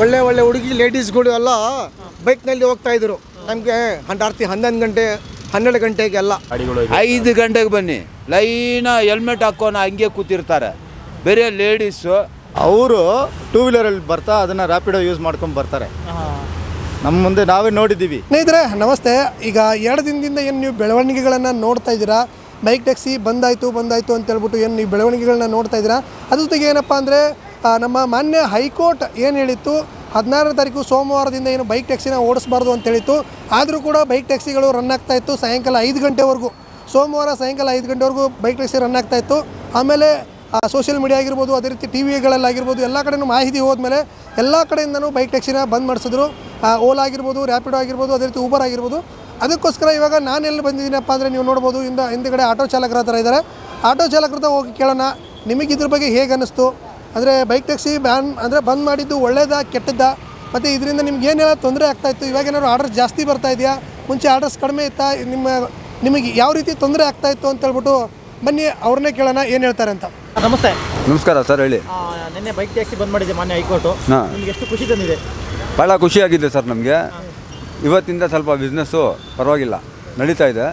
ಒಳ್ಳೆ ಒಳ್ಳೆ ಹುಡುಗಿ ಲೇಡೀಸ್ಗಳು ಎಲ್ಲ ಬೈಕ್ನಲ್ಲಿ ಹೋಗ್ತಾ ಇದ್ರು. ನಮಗೆ ರಾತ್ರಿ 11 ಗಂಟೆ 12 ಗಂಟೆಗೆಲ್ಲ 5 ಗಂಟೆಗೆ ಬನ್ನಿ, ಲೈನ ಹೆಲ್ಮೆಟ್ ಹಾಕೋಣ ಹಂಗೆ ಕೂತಿರ್ತಾರೆ. ಬೇರೆ ಲೇಡೀಸು ಅವರು ಟೂ ವೀಲರಲ್ಲಿ ಬರ್ತಾ ಅದನ್ನು ರ್ಯಾಪಿಡೋ ಯೂಸ್ ಮಾಡ್ಕೊಂಡು ಬರ್ತಾರೆ. ನಮ್ಮ ಮುಂದೆ ನಾವೇ ನೋಡಿದ್ದೀವಿ. ಸ್ನೇಹಿತರೆ ನಮಸ್ತೆ. ಈಗ 2 ದಿನದಿಂದ ಏನು ನೀವು ಬೆಳವಣಿಗೆಗಳನ್ನು ನೋಡ್ತಾ ಇದ್ದೀರಾ, ಬೈಕ್ ಟ್ಯಾಕ್ಸಿ ಬಂದಾಯಿತು ಅಂತ ಹೇಳ್ಬಿಟ್ಟು ಏನು ನೀವು ಬೆಳವಣಿಗೆಗಳನ್ನ ನೋಡ್ತಾ ಇದ್ದೀರಾ. ಅದ್ರ ಜೊತೆಗೆ ಏನಪ್ಪ ಅಂದರೆ ನಮ್ಮ ಮಾನ್ಯ ಹೈಕೋರ್ಟ್ ಏನು ಹೇಳಿತ್ತು, 16ನೇ ತಾರೀಕು ಸೋಮವಾರದಿಂದ ಏನು ಬೈಕ್ ಟ್ಯಾಕ್ಸಿನ ಓಡಿಸಬಾರ್ದು ಅಂತ ಹೇಳಿತ್ತು. ಆದರೂ ಕೂಡ ಬೈಕ್ ಟ್ಯಾಕ್ಸಿಗಳು ರನ್ ಆಗ್ತಾಯಿತ್ತು ಸಾಯಂಕಾಲ 5 ಗಂಟೆವರೆಗೂ. ಸೋಮವಾರ ಸಾಯಂಕಾಲ 5 ಗಂಟೆವರೆಗೂ ಬೈಕ್ ಟ್ಯಾಕ್ಸಿ ರನ್ ಆಗ್ತಾಯಿತ್ತು. ಆಮೇಲೆ ಸೋಷಿಯಲ್ ಮೀಡಿಯಾ ಆಗಿರ್ಬೋದು, ಅದೇ ರೀತಿ ಟಿ ವಿಗಳಲ್ಲಾಗಿರ್ಬೋದು, ಎಲ್ಲ ಕಡೆಯೂ ಮಾಹಿತಿ ಹೋದ್ಮೇಲೆ ಎಲ್ಲ ಕಡೆಯಿಂದನೂ ಬೈಕ್ ಟ್ಯಾಕ್ಸಿನ ಬಂದ್ ಮಾಡಿಸಿದ್ರು. ಓಲಾ ಆಗಿರ್ಬೋದು, ರ್ಯಾಪಿಡೋ ಆಗಿರ್ಬೋದು, ಅದೇ ರೀತಿ ಊಬರ್ ಆಗಿರ್ಬೋದು. ಅದಕ್ಕೋಸ್ಕರ ಇವಾಗ ನಾನು ಎಲ್ಲಿ ಬಂದಿದ್ದೀನಪ್ಪ ಅಂದರೆ ನೀವು ನೋಡ್ಬೋದು, ಹಿಂದುಗಡೆ ಆಟೋ ಚಾಲಕರ ಹತ್ರ ಇದ್ದಾರೆ. ಆಟೋ ಚಾಲಕರ ಹೋಗಿ ಕೇಳೋಣ, ನಿಮಗೆ ಇದ್ರ ಬಗ್ಗೆ ಹೇಗೆ ಅನ್ನಿಸ್ತು, ಅಂದರೆ ಬೈಕ್ ಟ್ಯಾಕ್ಸಿ ಬಂದ್ ಮಾಡಿದ್ದು ಒಳ್ಳೇದಾ ಕೆಟ್ಟದ್ದಾ, ಮತ್ತು ಇದರಿಂದ ನಿಮ್ಗೆ ಏನೆಲ್ಲ ತೊಂದರೆ ಆಗ್ತಾಯಿತ್ತು, ಇವಾಗ ಏನಾದ್ರು ಆರ್ಡರ್ಸ್ ಜಾಸ್ತಿ ಬರ್ತಾ ಇದೆಯಾ, ಮುಂಚೆ ಆರ್ಡರ್ಸ್ ಕಡಿಮೆ ಇತ್ತಾ, ನಿಮಗೆ ಯಾವ ರೀತಿ ತೊಂದರೆ ಆಗ್ತಾಯಿತ್ತು ಅಂತ ಹೇಳ್ಬಿಟ್ಟು ಬನ್ನಿ ಅವ್ರನ್ನೇ ಕೇಳೋಣ ಏನು ಹೇಳ್ತಾರೆ ಅಂತ. ನಮಸ್ತೆ. ನಮಸ್ಕಾರ ಸರ್, ಹೇಳಿ. ನಿನ್ನೆ ಬೈಕ್ ಟ್ಯಾಕ್ಸಿ ಬಂದ್ ಮಾಡಿದೆ ಮಾನ್ಯ ಹೈಕೋರ್ಟು, ನಿಮ್ಗೆ ಎಷ್ಟು ಖುಷಿ ತಂದಿದೆ? ಭಾಳ ಖುಷಿಯಾಗಿದೆ ಸರ್ ನಮಗೆ. ಇವತ್ತಿಂದ ಸ್ವಲ್ಪ ಬಿಸ್ನೆಸ್ಸು ಪರವಾಗಿಲ್ಲ ನಡೀತಾ ಇದೆ.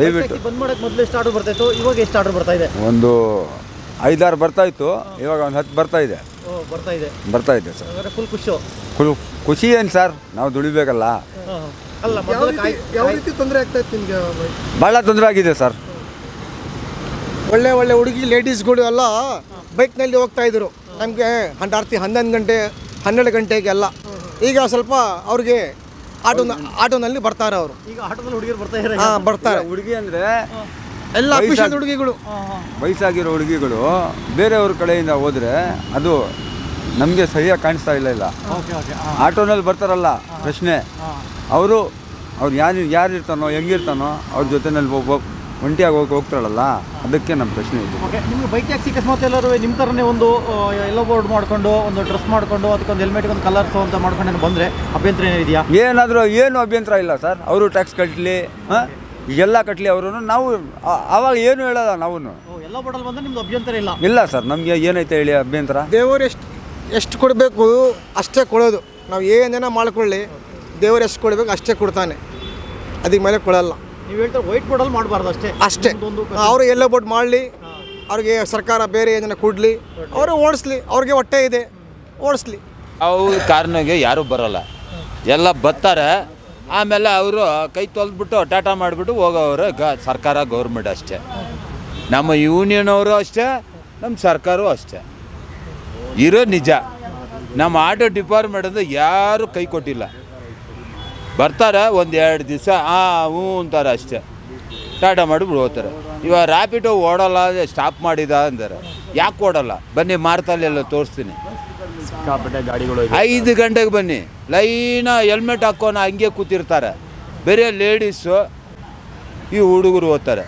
ದಯವಿಟ್ಟು ಬಂದ್ ಮಾಡೋಕ್ಕೆ ಮೊದಲು ಎಷ್ಟು ಆರ್ಡರ್ ಬರ್ತಾಯಿತ್ತು, ಇವಾಗ ಎಷ್ಟು ಆರ್ಡರ್ ಬರ್ತಾ ಇದೆ? ಒಂದು 5-6 ಬರ್ತಾಯಿತ್ತು, ಇವಾಗ ಒಂದು 10 ಬರ್ತಾ ಇದೆ ಸರ್. ಫುಲ್ ಖುಷಿ ಏನು ಸರ್, ನಾವು ದುಡಿಬೇಕಲ್ಲ. ಅಲ್ಲ, ಯಾವ ರೀತಿ ತೊಂದರೆ ಆಗ್ತಾಯಿತ್ತು ನಿಮಗೆ? ಭಾಳ ತೊಂದರೆ ಆಗಿದೆ ಸರ್. ಒಳ್ಳೆ ಒಳ್ಳೆ ಹುಡುಗಿ ಲೇಡೀಸ್ಗಳು ಎಲ್ಲ ಬೈಕ್ನಲ್ಲಿ ಹೋಗ್ತಾ ಇದ್ರು. ನಮಗೆ ರಾತ್ರಿ 11 ಗಂಟೆ 12 ಗಂಟೆಗೆಲ್ಲ. ಈಗ ಸ್ವಲ್ಪ ಅವ್ರಿಗೆ ಆಟೋನಲ್ಲಿ ಬರ್ತಾರೆ ಅವರು. ಈಗ ಆಟೋದಲ್ಲಿ ಹುಡುಗಿರು ಬರ್ತಾ ಇದ್ದಾರೆ. ಬರ್ತಾರೆ. ಹುಡುಗಿ ಅಂದರೆ ಎಲ್ಲ ಅಫಿಷಿಯಲ್ ಹುಡುಗಿಗಳು, ವಯಸ್ಸಾಗಿರೋ ಹುಡುಗಿಗಳು ಬೇರೆಯವ್ರ ಕಡೆಯಿಂದ ಹೋದರೆ ಅದು ನಮಗೆ ಸರಿಯಾಗಿ ಕಾಣಿಸ್ತಾ ಇಲ್ಲ. ಆಟೋನಲ್ಲಿ ಬರ್ತಾರಲ್ಲ ಪ್ರಶ್ನೆ, ಅವ್ರು ಯಾರು ಇರ್ತಾನೋ ಹೆಂಗಿರ್ತಾನೋ ಅವ್ರ ಜೊತೆನಲ್ಲಿ ಒಂಟಿಯಾಗಿ ಹೋಗ್ತಾರಲ್ಲ, ಅದಕ್ಕೆ ನಮ್ಮ ಪ್ರಶ್ನೆ ಇದೆ. ನಿಮ್ಗೆ ಬೈಕ್ ಟ್ಯಾಕ್ಸಿ ಅಕಸ್ಮಾತ್ ಎಲ್ಲರೂ ನಿಮ್ಮ ಥರನೇ ಒಂದು ಎಲ್ಲೋ ಬೋರ್ಡ್ ಮಾಡಿಕೊಂಡು, ಒಂದು ಡ್ರೆಸ್ ಮಾಡಿಕೊಂಡು, ಅದಕ್ಕೊಂದು ಹೆಲ್ಮೆಟ್ಗೆ ಒಂದು ಕಲರ್ಸು ಅಂತ ಮಾಡ್ಕೊಂಡು ಬಂದರೆ ಅಭ್ಯಂತರ ಏನಿದೆಯಾ? ಏನು ಅಭ್ಯಂತರ ಇಲ್ಲ ಸರ್. ಅವರು ಟ್ಯಾಕ್ಸ್ ಕಟ್ಟಲಿ, ಎಲ್ಲ ಕಟ್ಟಲಿ, ಅವರು ನಾವು ಆವಾಗ ಏನು ಹೇಳಲ್ಲ. ನಾವು ಎಲ್ಲ ಬೋರ್ಡಲ್ಲಿ ಬಂದರೆ ನಿಮ್ದು ಅಭ್ಯಂತರ ಇಲ್ಲ ಸರ್. ನಮಗೆ ಏನೈತೆ ಹೇಳಿ ಅಭ್ಯಂತರ? ದೇವರು ಎಷ್ಟು ಕೊಡಬೇಕು ಅಷ್ಟೇ ಕೊಡೋದು. ನಾವು ಏನೇನೋ ಮಾಡ್ಕೊಳ್ಳಿ, ದೇವರು ಎಷ್ಟು ಕೊಡಬೇಕು ಅಷ್ಟೇ ಕೊಡ್ತಾನೆ, ಅದಕ್ಕೆ ಮೇಲೆ ಕೊಡಲ್ಲ. ನೀವು ಹೇಳ್ತಾರೆ ವೈಟ್ ಬೋರ್ಡಲ್ಲಿ ಮಾಡಬಾರ್ದು ಅಷ್ಟೇ. ಅವರು ಎಲ್ಲೋ ಬೋರ್ಡ್ ಮಾಡಲಿ, ಅವ್ರಿಗೆ ಸರ್ಕಾರ ಬೇರೆ ಏನೇನೋ ಕೊಡಲಿ, ಅವರು ಓಡಿಸ್ಲಿ, ಅವ್ರಿಗೆ ಹೊಟ್ಟೆ ಇದೆ ಓಡಿಸ್ಲಿ. ಅವ್ರ ಕಾರ್ನಾಗೆ ಯಾರೂ ಬರೋಲ್ಲ, ಎಲ್ಲ ಬರ್ತಾರೆ. ಆಮೇಲೆ ಅವರು ಕೈ ತೊಳೆದ್ಬಿಟ್ಟು ಟಾಟಾ ಮಾಡಿಬಿಟ್ಟು ಹೋಗೋರು ಸರ್ಕಾರ ಗೌರ್ಮೆಂಟ್ ಅಷ್ಟೇ. ನಮ್ಮ ಯೂನಿಯನ್ ಅವರು ಅಷ್ಟೇ, ನಮ್ಮ ಸರ್ಕಾರವೂ ಅಷ್ಟೇ ಇರೋ ನಿಜ. ನಮ್ಮ ಆಟೋ ಡಿಪಾರ್ಟ್ಮೆಂಟಿಂದ ಯಾರೂ ಕೈ ಕೊಟ್ಟಿಲ್ಲ. ಬರ್ತಾರೆ, 1-2 ದಿವಸ ಹ್ಞೂ ಅಂತಾರೆ ಅಷ್ಟೇ, ಟಾಟಾ ಮಾಡಿಬಿಟ್ಟು ಹೋಗ್ತಾರೆ. ಇವಾಗ ರ್ಯಾಪಿಡೋ ಓಡೋಲ್ಲ, ಸ್ಟಾಪ್ ಮಾಡಿದ ಅಂತಾರೆ. ಯಾಕೆ ಓಡೋಲ್ಲ? ಬನ್ನಿ ಮಾರ್ತಲ್ಲೆಲ್ಲ ತೋರಿಸ್ತೀನಿ. ಗಾಡಿಗಳು 5 ಗಂಟೆಗೆ ಬನ್ನಿ, ಲೈನ ಹೆಲ್ಮೆಟ್ ಹಾಕೋಣ ಹಂಗೆ ಕೂತಿರ್ತಾರೆ. ಬೇರೆ ಲೇಡೀಸು ಈ ಹುಡುಗರು ಹೋಗ್ತಾರೆ.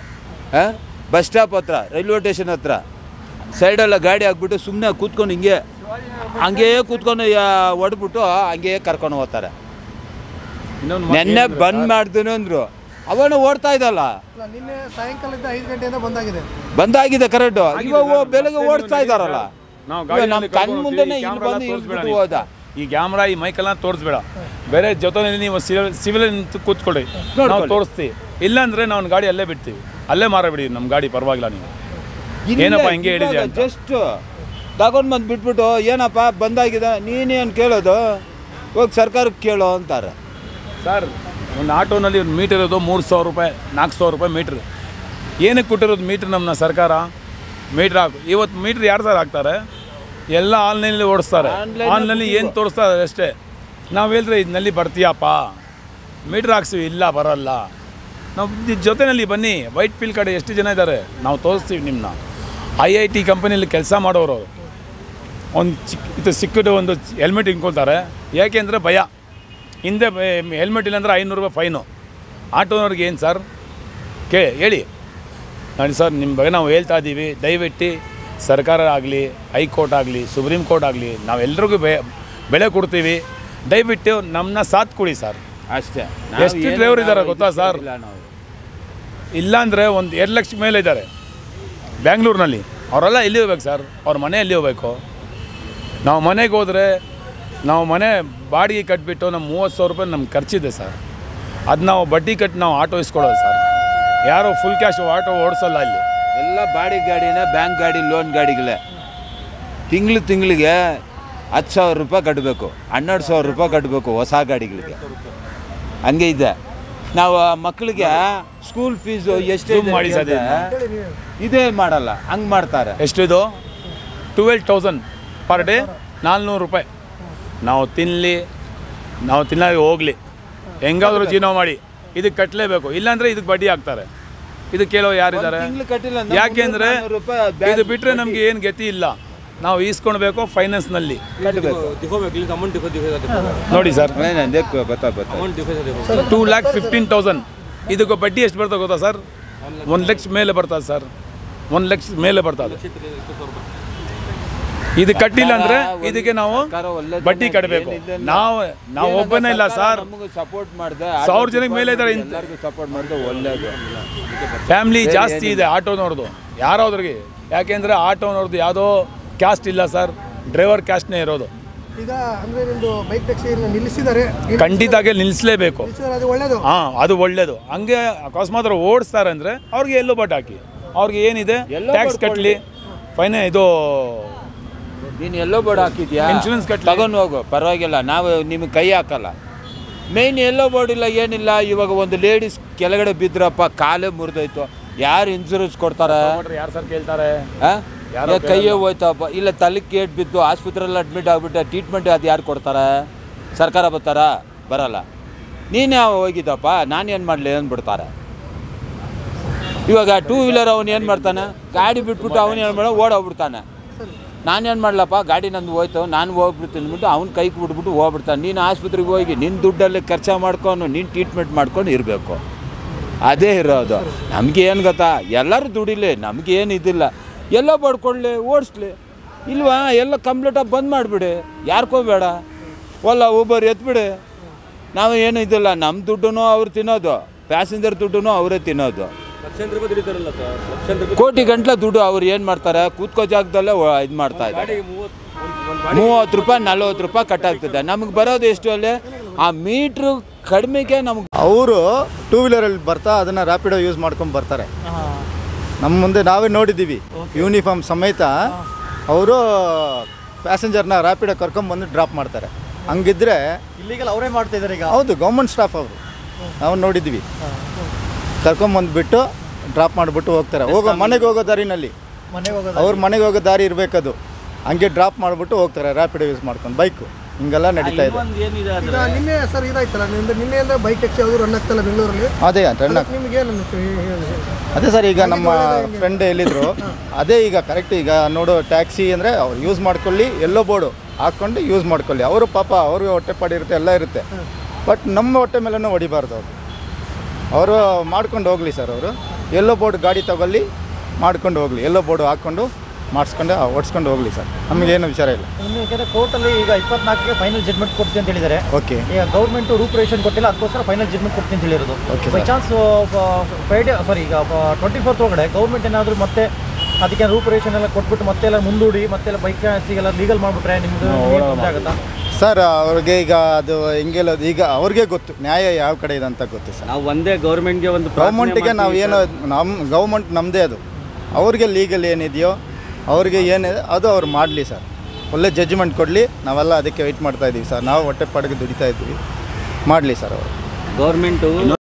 ಬಸ್ ಸ್ಟಾಪ್ ಹತ್ರ, ರೈಲ್ವೆ ಸ್ಟೇಷನ್ ಹತ್ರ ಸೈಡೆಲ್ಲ ಗಾಡಿ ಹಾಕ್ಬಿಟ್ಟು ಸುಮ್ಮನೆ ಕೂತ್ಕೊಂಡು ಹಂಗೇ ಕೂತ್ಕೊಂಡು ಹೊಡ್ಬಿಟ್ಟು ಹಂಗೇ ಕರ್ಕೊಂಡು ಹೋಗ್ತಾರೆ. ನೆನ್ನೆ ಬಂದ್ ಮಾಡ್ತೀನಿ ಅಂದರು, ಅವನು ಓಡ್ತಾ ಇದ್ದಲ್ಲ. ನಿನ್ನೆ ಸಾಯಂಕಾಲದ 5 ಗಂಟೆಯಿಂದ ಬಂದಾಗಿದೆ ಕರೆಕ್ಟು. ಇವಾಗ ಬೆಳಗ್ಗೆ ಓಡಿಸ್ತಾ ಇದ್ದಾರಲ್ಲ, ನಮ್ಮ ಕಣ್ ಮುಂದೆನೇ ಇಲ್ಲಿ ಬಂದು ಇಳಿಸ್ಬಿಟ್ಟು ಹೋದ. ಈ ಕ್ಯಾಮ್ರಾ ಈ ಮೈಕೆಲ್ಲ ತೋರಿಸ್ಬೇಡ, ಬೇರೆ ಜೊತೆಯಲ್ಲಿ ನೀವು ಸಿವಿಲ್ ನಿಂತು ಕೂತ್ಕೊಳ್ಳಿ, ನಾವು ತೋರಿಸ್ತೀವಿ. ಇಲ್ಲಾಂದ್ರೆ ನಾವು ಗಾಡಿ ಅಲ್ಲೇ ಬಿಡ್ತೀವಿ, ಅಲ್ಲೇ ಮಾರಬಿಡಿ ನಮ್ಮ ಗಾಡಿ, ಪರವಾಗಿಲ್ಲ. ನೀವು ಏನಪ್ಪ ಹಿಂಗೆ ಹೇಳಿದ್ಯಾ? ಜಸ್ಟ್ ತಗೊಂಡು ಬಂದು ಬಿಟ್ಬಿಟ್ಟು ಏನಪ್ಪ ಬಂದಾಗಿದೆ ನೀನೇನು ಕೇಳೋದು, ಹೋಗಿ ಸರ್ಕಾರಕ್ಕೆ ಕೇಳೋ ಅಂತಾರೆ. ಸರ್, ಒಂದು ಆಟೋನಲ್ಲಿ ಒಂದು ಮೀಟರ್ ಇರೋದು 3,000 ರೂಪಾಯಿ 4,000 ರೂಪಾಯಿ ಮೀಟ್ರ್. ಏನಕ್ಕೆ ಕೊಟ್ಟಿರೋದು ಮೀಟ್ರ್ ನಮ್ಮನ್ನ ಸರ್ಕಾರ? ಮೀಟ್ರ್ ಹಾಕು. ಇವತ್ತು ಮೀಟ್ರ್ ಯಾರು ಸರ್ ಹಾಕ್ತಾರೆ? ಎಲ್ಲ ಆನ್ಲೈನಲ್ಲಿ ಓಡಿಸ್ತಾರೆ. ಆನ್ಲೈನಲ್ಲಿ ಏನು ತೋರಿಸ್ತಾರೆ ಅಷ್ಟೇ. ನಾವು ಹೇಳಿದ್ರೆ ಇದನ್ನಲ್ಲಿ ಬರ್ತೀಯಪ್ಪ ಮೀಟ್ರ್ ಹಾಕ್ಸಿವಿ, ಇಲ್ಲ ಬರೋಲ್ಲ. ನಾವು ಜೊತೆಯಲ್ಲಿ ಬನ್ನಿ, ವೈಟ್ ಫೀಲ್ಡ್ ಕಡೆ ಎಷ್ಟು ಜನ ಇದ್ದಾರೆ, ನಾವು ತೋರಿಸ್ತೀವಿ ನಿಮ್ಮನ್ನ. IIT ಕಂಪನಿಯಲ್ಲಿ ಕೆಲಸ ಮಾಡೋರು ಒಂದು ಸಿಕ್ಕಿಟ್ಟು ಒಂದು ಹೆಲ್ಮೆಟ್ ಇಟ್ಕೊಳ್ತಾರೆ. ಯಾಕೆಂದರೆ ಭಯ. ಹಿಂದೆ ಹೆಲ್ಮೆಟ್ ಇಲ್ಲಾಂದ್ರೆ 500 ರೂಪಾಯಿ ಫೈನು. ಆಟೋನವ್ರಿಗೆ ಏನು ಸರ್ ಹೇಳಿ ನೋಡಿ ಸರ್, ನಿಮ್ಮ ಬಗ್ಗೆ ನಾವು ಹೇಳ್ತಾ ಇದ್ದೀವಿ. ದಯವಿಟ್ಟು ಸರ್ಕಾರ ಆಗಲಿ, ಹೈಕೋರ್ಟ್ ಆಗಲಿ, ಸುಪ್ರೀಂ ಕೋರ್ಟ್ ಆಗಲಿ, ನಾವೆಲ್ಲರಿಗೂ ಬೆಲೆ ಕೊಡ್ತೀವಿ. ದಯವಿಟ್ಟು ನಮ್ಮನ್ನ ಸಾಥ್ ಕೊಡಿ ಸರ್ ಅಷ್ಟೇ. ಎಷ್ಟು ಡ್ರೈವರ್ ಇದ್ದಾರೆ ಗೊತ್ತಾ ಸರ್? ಇಲ್ಲಾಂದರೆ ಒಂದು 2 ಲಕ್ಷ ಮೇಲೆ ಇದ್ದಾರೆ ಬ್ಯಾಂಗ್ಳೂರಿನಲ್ಲಿ. ಅವರೆಲ್ಲ ಎಲ್ಲಿ ಹೋಗ್ಬೇಕು ಸರ್? ಅವ್ರ ಮನೆ ಎಲ್ಲಿ ಹೋಗ್ಬೇಕು? ನಾವು ಮನೆಗೆ ಹೋದರೆ ನಾವು ಮನೆ ಬಾಡಿಗೆ ಕಟ್ಬಿಟ್ಟು ನಮ್ಮ 30,000 ರೂಪಾಯಿ ನಮ್ಗೆ ಖರ್ಚಿದೆ ಸರ್. ಅದು ನಾವು ಬಡ್ಡಿ ಕಟ್ಟಿ ನಾವು ಆಟೋ ಇಸ್ಕೊಳ್ಳೋದು ಸರ್. ಯಾರೋ ಫುಲ್ ಕ್ಯಾಶ್ ಆಟೋ ಓಡಿಸಲ್ಲ ಇಲ್ಲಿ. ಎಲ್ಲ ಬಾಡಿಗೆ ಗಾಡಿನ ಬ್ಯಾಂಕ್ ಗಾಡಿ ಲೋನ್ ಗಾಡಿಗಳೇ. ತಿಂಗಳಿಗೆ 10,000 ರೂಪಾಯಿ ಕಟ್ಟಬೇಕು, 12,000 ರೂಪಾಯಿ ಕಟ್ಟಬೇಕು ಹೊಸ ಗಾಡಿಗಳಿಗೆ. ಹಂಗೆ ಇದೆ. ನಾವು ಮಕ್ಕಳಿಗೆ ಸ್ಕೂಲ್ ಫೀಸು ಎಷ್ಟು ಮಾಡಿ ಸರ್ ಇದೇ ಮಾಡಲ್ಲ, ಹಂಗೆ ಮಾಡ್ತಾರೆ. ಎಷ್ಟಿದು 12,000 ಪರ್ ಡೇ, 400 ರೂಪಾಯಿ. ನಾವು ತಿನ್ನೋಕೆ ಹೋಗಲಿ, ಹೆಂಗಾದರೂ ಜೀವನ ಮಾಡಿ ಇದಕ್ಕೆ ಕಟ್ಟಲೇಬೇಕು. ಇಲ್ಲಾಂದರೆ ಇದಕ್ಕೆ ಬಡ್ಡಿ ಹಾಕ್ತಾರೆ. ಇದು ಕೇಳೋ ಯಾರಿದ್ದಾರೆ? ಯಾಕೆಂದರೆ ಇದು ಬಿಟ್ಟರೆ ನಮಗೆ ಏನು ಗತಿ ಇಲ್ಲ. ನಾವು ಈಸ್ಕೊಳ್ಬೇಕು ಫೈನಾನ್ಸ್ನಲ್ಲಿ ನೋಡಿ ಸರ್. 2,15,000 ಇದಕ್ಕೆ ಬಡ್ಡಿ ಎಷ್ಟು ಬರ್ತದೆ ಗೊತ್ತಾ ಸರ್? 1 ಲಕ್ಷ ಮೇಲೆ ಬರ್ತದೆ ಸರ್. 1 ಲಕ್ಷ ಮೇಲೆ ಬರ್ತದೆ. ಇದು ಕಟ್ಟಿಲ್ಲ ಅಂದರೆ ಇದಕ್ಕೆ ನಾವು ಬಡ್ಡಿ ಕಟ್ಟಬೇಕು. ನಾವು ಒಬ್ಬನೇ ಇಲ್ಲ ಸರ್, ಸಪೋರ್ಟ್ ಮಾಡಿದೆ. 1000 ಜನಕ್ಕೆ ಮೇಲೆ ಇದ್ದಾರೆ. ಸಪೋರ್ಟ್ ಮಾಡಿದೆ, ಒಳ್ಳೇದು. ಫ್ಯಾಮಿಲಿ ಜಾಸ್ತಿ ಇದೆ ಆಟೋನವ್ರದ್ದು, ಯಾರಾದ್ರಿಗೆ. ಯಾಕೆಂದರೆ ಆಟೋನವ್ರದ್ದು ಯಾವುದೋ ಕ್ಯಾಸ್ಟ್ ಇಲ್ಲ ಸರ್, ಡ್ರೈವರ್ ಕ್ಯಾಸ್ಟ್ನೇ ಇರೋದು. ಈಗ ಅಂದರೆ ನಿಮ್ಮದು ಬೈಕ್ ಟ್ಯಾಕ್ಸಿಯನ್ನು ನಿಲ್ಲಿಸಿದ್ದಾರೆ, ಖಂಡಿತಾಗಿ ನಿಲ್ಲಿಸಲೇಬೇಕು. ಅದು ಒಳ್ಳೇದು. ಹಾಂ, ಅದು ಒಳ್ಳೇದು. ಹಂಗೆ ಅಕಸ್ಮಾತ್ ಓಡಿಸ್ತಾರೆ ಅಂದರೆ ಅವ್ರಿಗೆ ಎಲ್ಲೋ ಬಟ್ ಹಾಕಿ, ಅವ್ರಿಗೆ ಏನಿದೆ ಟ್ಯಾಕ್ಸ್ ಕಟ್ಟಲಿ, ಇದು ನೀನು ಎಲ್ಲೋ ಬೋರ್ಡ್ ಹಾಕಿದ್ಯಾ, ಇನ್ಶೂರೆನ್ಸ್ ಕಟ್ಟಿ ತಗೊಂಡು ಹೋಗು, ಪರವಾಗಿಲ್ಲ, ನಾವು ನಿಮಗೆ ಕೈ ಹಾಕಲ್ಲ. ಮೇಯ್ನ್ ಎಲ್ಲೋ ಬೋರ್ಡ್ ಇಲ್ಲ, ಏನಿಲ್ಲ. ಇವಾಗ ಒಂದು ಲೇಡೀಸ್ ಕೆಳಗಡೆ ಬಿದ್ರಪ್ಪ, ಕಾಲೇ ಮುರಿದೋಯ್ತು, ಯಾರು ಇನ್ಶೂರೆನ್ಸ್ ಕೊಡ್ತಾರೆ? ಯಾರು ಸರ್ ಕೇಳ್ತಾರೆ? ಕೈಯೇ ಹೋಯ್ತಪ್ಪ, ಇಲ್ಲ ತಲೆ ಕೇಟ್ ಬಿದ್ದು ಆಸ್ಪತ್ರೆಯಲ್ಲಿ ಅಡ್ಮಿಟ್ ಆಗಿಬಿಟ್ಟೆ, ಟ್ರೀಟ್ಮೆಂಟ್ ಅದು ಯಾರು ಕೊಡ್ತಾರೆ? ಸರ್ಕಾರ ಬರ್ತಾರಾ? ಬರಲ್ಲ. ನೀನೇ ಹೋಗಿದ್ದಪ್ಪ, ನಾನೇನು ಮಾಡಲಿ ಅಂದ್ಬಿಡ್ತಾರೆ. ಇವಾಗ 2 ವೀಲರ್ ಅವನು ಏನು ಮಾಡ್ತಾನೆ? ಗಾಡಿ ಬಿಟ್ಬಿಟ್ಟು ಅವನು ಏನು ಮಾಡೋ ಓಡೋಗ್ಬಿಡ್ತಾನೆ. ನಾನೇನು ಮಾಡಲಪ್ಪ, ಗಾಡಿ ನಂದು ಹೋಯ್ತು, ನಾನು ಹೋಗ್ಬಿಡ್ತೀನಿ ಅಂದ್ಬಿಟ್ಟು ಅವ್ನು ಕೈಗೆ ಬಿಟ್ಬಿಟ್ಟು ಹೋಗ್ಬಿಡ್ತಾನೆ. ನೀನು ಆಸ್ಪತ್ರೆಗೆ ಹೋಗಿ ನಿನ್ನ ದುಡ್ಡಲ್ಲಿ ಖರ್ಚು ಮಾಡ್ಕೊಂಡು ನೀನು ಟ್ರೀಟ್ಮೆಂಟ್ ಮಾಡ್ಕೊಂಡು ಇರಬೇಕು. ಅದೇ ಇರೋದು. ನಮಗೇನು ಗೊತ್ತಾ, ಎಲ್ಲರೂ ದುಡಿಲಿ, ನಮಗೇನು ಇದಿಲ್ಲ. ಎಲ್ಲ ಬಡ್ಕೊಳ್ಳಿ, ಓಡಿಸ್ಲಿ. ಇಲ್ವಾ, ಎಲ್ಲ ಕಂಪ್ಲೀಟಾಗಿ ಬಂದ್ ಮಾಡಿಬಿಡಿ, ಯಾರಿಗೋ ಬೇಡ. ಊಬರ್ ಎತ್ಬಿಡಿ. ನಾವು ಏನು ಇದಿಲ್ಲ, ನಮ್ಮ ದುಡ್ಡು ಅವ್ರು ತಿನ್ನೋದು, ಪ್ಯಾಸೆಂಜರ್ ದುಡ್ಡು ಅವರೇ ತಿನ್ನೋದು. ಕೋಟಿ ಗಂಟ್ಲೆ ದುಡ್ಡು ಅವ್ರು ಏನು ಮಾಡ್ತಾರೆ? ಕೂತ್ಕೋ ಜಾಗದಲ್ಲೇ ಇದು ಮಾಡ್ತಾ ಇದ್ದಾರೆ. 30 ರೂಪಾಯಿ 40 ರೂಪಾಯಿ ಕಟ್ಟಾಗ್ತದೆ. ನಮಗೆ ಬರೋದು ಎಷ್ಟು ಅಲ್ಲಿ? ಆ ಮೀಟ್ರು ಕಡಿಮೆಗೆ ನಮ್ಗೆ. ಅವರು 2 ವೀಲರಲ್ಲಿ ಬರ್ತಾ ಅದನ್ನು ರ್ಯಾಪಿಡೋ ಯೂಸ್ ಮಾಡ್ಕೊಂಡು ಬರ್ತಾರೆ. ನಮ್ಮ ಮುಂದೆ ನಾವೇ ನೋಡಿದ್ದೀವಿ, ಯೂನಿಫಾರ್ಮ್ ಸಮೇತ ಅವರು ಪ್ಯಾಸೆಂಜರ್ನ ರ್ಯಾಪಿಡೋ ಕರ್ಕೊಂಬಂದು ಡ್ರಾಪ್ ಮಾಡ್ತಾರೆ. ಹಂಗಿದ್ರೆ ಇಲ್ಲಿಗೆಲ್ಲ ಅವರೇ ಮಾಡ್ತಿದ್ದಾರೆ ಈಗ. ಹೌದು, ಗೌರ್ಮೆಂಟ್ ಸ್ಟಾಫ್ ಅವರು, ನಾವು ನೋಡಿದ್ದೀವಿ. ಕರ್ಕೊಂಬಂದುಬಿಟ್ಟು ಡ್ರಾಪ್ ಮಾಡಿಬಿಟ್ಟು ಹೋಗ್ತಾರೆ. ಮನೆಗೆ ಹೋಗೋ ದಾರಿನಲ್ಲಿ, ಅವ್ರ ಮನೆಗೆ ಹೋಗೋ ದಾರಿ ಇರಬೇಕದು. ಹಂಗೆ ಡ್ರಾಪ್ ಮಾಡಿಬಿಟ್ಟು ಹೋಗ್ತಾರೆ ರ್ಯಾಪಿಡೋ ಯೂಸ್ ಮಾಡ್ಕೊಂಡು. ಬೈಕು ಹಿಂಗೆಲ್ಲ ನಡೀತಾ ಇದೆ. ನಿನ್ನೆ ಸರ್ ಇದಾಯ್ತಲ್ಲ, ನಿನ್ನೆಯಿಂದ ಬೈಕ್ ಟ್ಯಾಕ್ಸಿ ಯಾವುದು ರನ್ ಆಗ್ತಲ್ಲ ಬೆಂಗಳೂರಲ್ಲಿ? ಅದೇ ರನ್ ಅದೇ ಸರ್. ಈಗ ನಮ್ಮ ಫ್ರೆಂಡ್ ಹೇಳಿದ್ರು, ಅದೇ ಈಗ ಕರೆಕ್ಟ್. ಈಗ ನೋಡು, ಟ್ಯಾಕ್ಸಿ ಅಂದರೆ ಅವ್ರು ಯೂಸ್ ಮಾಡ್ಕೊಳ್ಳಿ, ಎಲ್ಲೋ ಬೋರ್ಡು ಹಾಕ್ಕೊಂಡು ಯೂಸ್ ಮಾಡ್ಕೊಳ್ಳಿ. ಅವರು ಪಾಪ ಅವ್ರಿಗೆ ಹೊಟ್ಟೆಪಾಡಿ ಇರುತ್ತೆ, ಎಲ್ಲ ಇರುತ್ತೆ. ಬಟ್ ನಮ್ಮ ಹೊಟ್ಟೆ ಮೇಲೂ ಹೊಡಿಬಾರ್ದು. ಅವರು ಮಾಡ್ಕೊಂಡು ಹೋಗಲಿ ಸರ್. ಅವರು ಎಲ್ಲೋ ಬೋರ್ಡ್ ಗಾಡಿ ತಗೊಳ್ಳಿ, ಮಾಡ್ಕೊಂಡು ಹೋಗಲಿ, ಎಲ್ಲೋ ಬೋರ್ಡು ಹಾಕ್ಕೊಂಡು ಮಾಡಿಸ್ಕೊಂಡು ಓಡಿಸ್ಕೊಂಡು ಹೋಗಲಿ ಸರ್. ನಮಗೇನು ವಿಚಾರ ಇಲ್ಲ. ಯಾಕೆಂದರೆ ಕೋರ್ಟಲ್ಲಿ ಈಗ 24ಕ್ಕೆ ಫೈನಲ್ ಜಡ್ಮೆಂಟ್ ಕೊಡ್ತೀನಿ ಅಂತ ಹೇಳಿದ್ದಾರೆ. ಓಕೆ. ಈಗ ಗೌರ್ಮೆಂಟು ರೂಪರೇಷನ್ ಕೊಟ್ಟಿಲ್ಲ, ಅದಕ್ಕೋಸ್ಕರ ಫೈನಲ್ ಜಡ್ಮೆಂಟ್ ಕೊಡ್ತೀನಿ ಅಂತ ಹೇಳಿರೋದು. ಬೈ ಚಾನ್ಸ್ ಫ್ರೈಡೇ ಈಗ 24th ಒಳಗಡೆ ಗೌರ್ಮೆಂಟ್ ಏನಾದರೂ ಮತ್ತೆ ಅದಕ್ಕೆ ರೂಪರೇಷನ್ ಎಲ್ಲ ಕೊಟ್ಬಿಟ್ಟು ಮತ್ತೆಲ್ಲ ಮುಂದೂಡಿ ಮತ್ತೆಲ್ಲ ಬೈಕ್ ಟ್ಯಾಕ್ಸಿಗೆಲ್ಲ ಲೀಗಲ್ ಮಾಡಿಬಿಟ್ರೆ ನಿಮ್ಮದು ಆಗುತ್ತಾ ಸರ್? ಅವ್ರಿಗೆ ಈಗ ಅದು ಹೆಂಗೆಲ್ಲ ಈಗ ಅವ್ರಿಗೆ ಗೊತ್ತು, ನ್ಯಾಯ ಯಾವ ಕಡೆ ಇದೆ ಅಂತ ಗೊತ್ತು ಸರ್. ನಾವು ಒಂದೇ ಗೌರ್ಮೆಂಟಿಗೆ ನಾವು ಏನು, ನಮ್ಮ ಗೌರ್ಮೆಂಟ್ ನಮ್ಮದೇ ಅದು. ಅವ್ರಿಗೆ ಲೀಗಲ್ ಏನಿದೆಯೋ ಅವ್ರಿಗೆ ಏನಿದೆ ಅದು ಅವ್ರು ಮಾಡಲಿ ಸರ್. ಒಳ್ಳೆ ಜಡ್ಜ್ಮೆಂಟ್ ಕೊಡಲಿ. ನಾವೆಲ್ಲ ಅದಕ್ಕೆ ವೆಯ್ಟ್ ಮಾಡ್ತಾಯಿದ್ದೀವಿ ಸರ್. ನಾವು ಹೊಟ್ಟೆ ಪಾಡಿಗೆ ದುಡಿತಾ ಇದ್ದೀವಿ, ಮಾಡಲಿ ಸರ್ ಅವರು. ಗೌರ್ಮೆಂಟು